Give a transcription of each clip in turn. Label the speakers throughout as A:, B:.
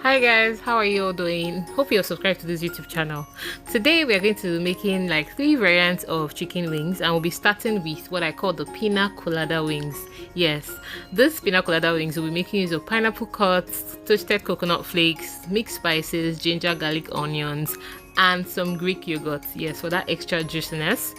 A: Hi guys, how are you all doing? Hope you're subscribed to this YouTube channel. Today we are going to be making like 3 variants of chicken wings, and we'll be starting with what I call the Pina Colada wings. Yes, this Pina Colada wings will be making use of pineapple cuts, toasted coconut flakes, mixed spices, ginger, garlic, onions, and some Greek yogurt. Yes, for that extra juiciness.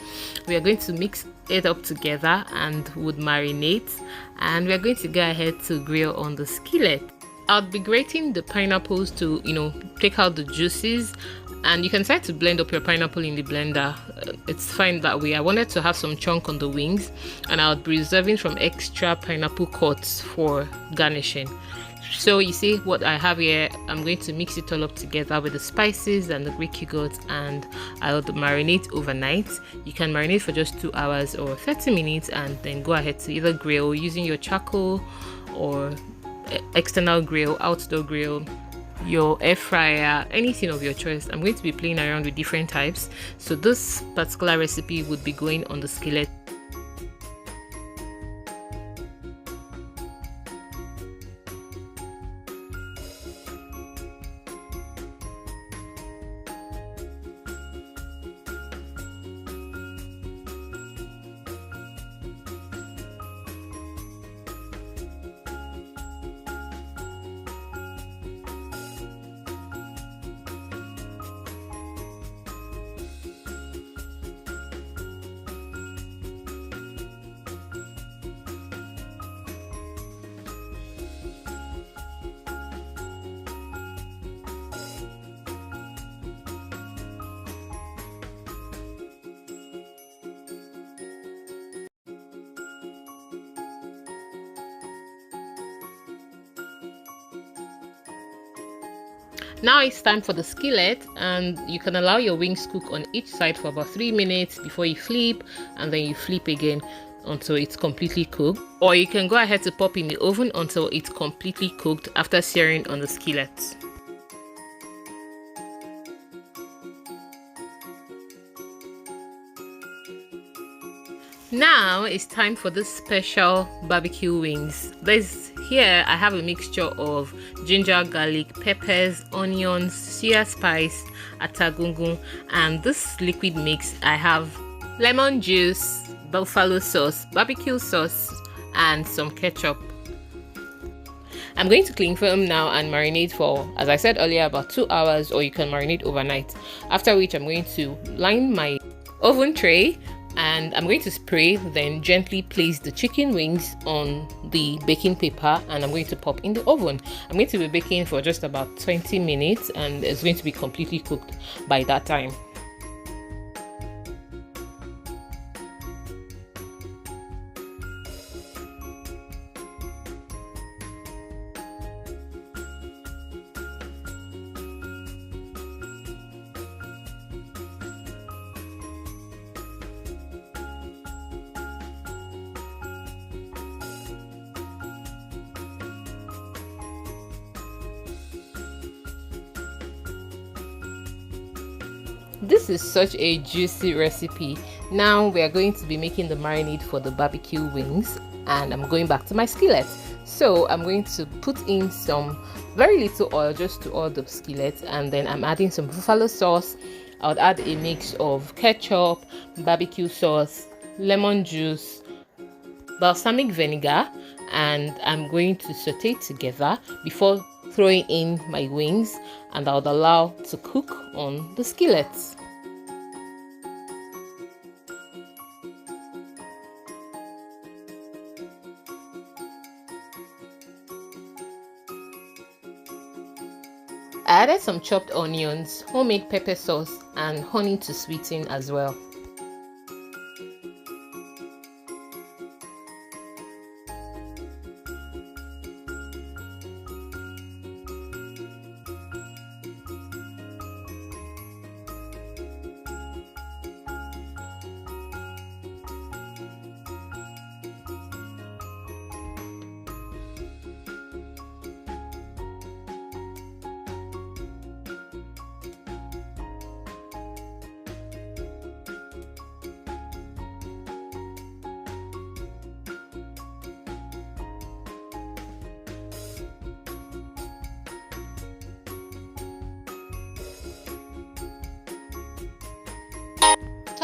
A: We are going to mix it up together and would marinate, and we are going to go ahead to grill on the skillet. I'll be grating the pineapples to, take out the juices, and you can decide to blend up your pineapple in the blender. It's fine that way. I wanted to have some chunk on the wings, and I'll be reserving some extra pineapple cuts for garnishing. So you see what I have here. I'm going to mix it all up together with the spices and the Greek yogurt, and I'll marinate overnight. You can marinate for just 2 hours or 30 minutes and then go ahead to either grill using your charcoal or external grill, outdoor grill, your air fryer, anything of your choice. I'm going to be playing around with different types, so this particular recipe would be going on the skillet. Now it's time for the skillet, and you can allow your wings cook on each side for about 3 minutes before you flip, and then you flip again until it's completely cooked. Or you can go ahead to pop in the oven until it's completely cooked after searing on the skillet. Now it's time for this special barbecue wings. Here I have a mixture of ginger, garlic, peppers, onions, suya spice, atagungun, and this liquid mix I have lemon juice, buffalo sauce, barbecue sauce, and some ketchup. I'm going to cling film now and marinate for, as I said earlier, about 2 hours, or you can marinate overnight. After which I'm going to line my oven tray, and I'm going to spray, then gently place the chicken wings on the baking paper, and I'm going to pop in the oven. I'm going to be baking for just about 20 minutes, and it's going to be completely cooked by that time. This is such a juicy recipe. Now we are going to be making the marinade for the barbecue wings, and I'm going back to my skillet. So I'm going to put in some very little oil just to oil the skillet, and then I'm adding some buffalo sauce. I'll add a mix of ketchup, barbecue sauce, lemon juice, balsamic vinegar, and I'm going to saute it together before throwing in my wings, and I'll allow to cook on the skillet. I added some chopped onions, homemade pepper sauce, and honey to sweeten as well.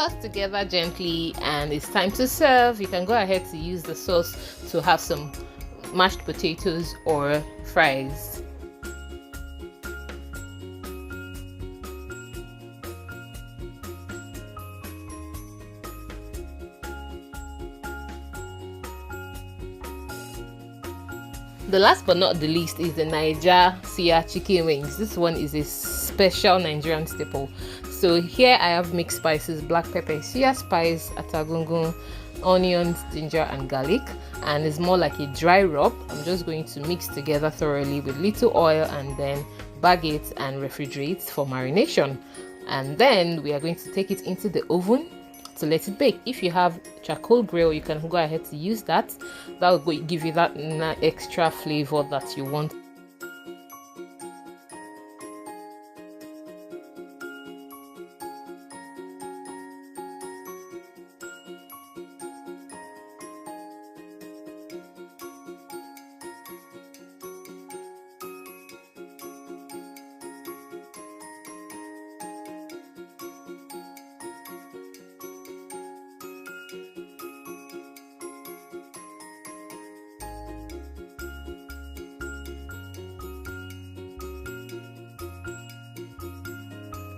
A: toss together gently, and it's time to serve. You can go ahead to use the sauce to have some mashed potatoes or fries. The last but not the least is the Suya chicken wings. This one is a special Nigerian staple. So here I have mixed spices: black pepper, Suya Spice, atagungun, onions, ginger and garlic, and it's more like a dry rub. I'm just going to mix together thoroughly with little oil and then bag it and refrigerate for marination. And then we are going to take it into the oven to let it bake. If you have charcoal grill, you can go ahead to use that. That will give you that extra flavor that you want.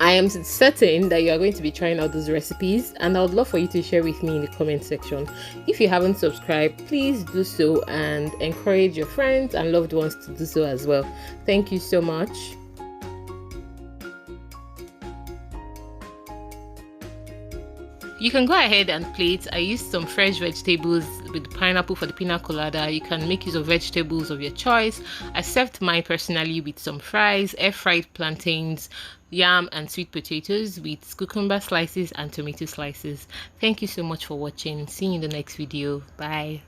A: I am certain that you are going to be trying out those recipes, and I would love for you to share with me in the comment section. If you haven't subscribed, please do so, and encourage your friends and loved ones to do so as well. Thank you so much. You can go ahead and plate. I used some fresh vegetables with pineapple for the Pina Colada. You can make use of vegetables of your choice. I served mine personally with some fries, air-fried plantains, yam and sweet potatoes with cucumber slices and tomato slices. Thank you so much for watching. See you in the next video. Bye.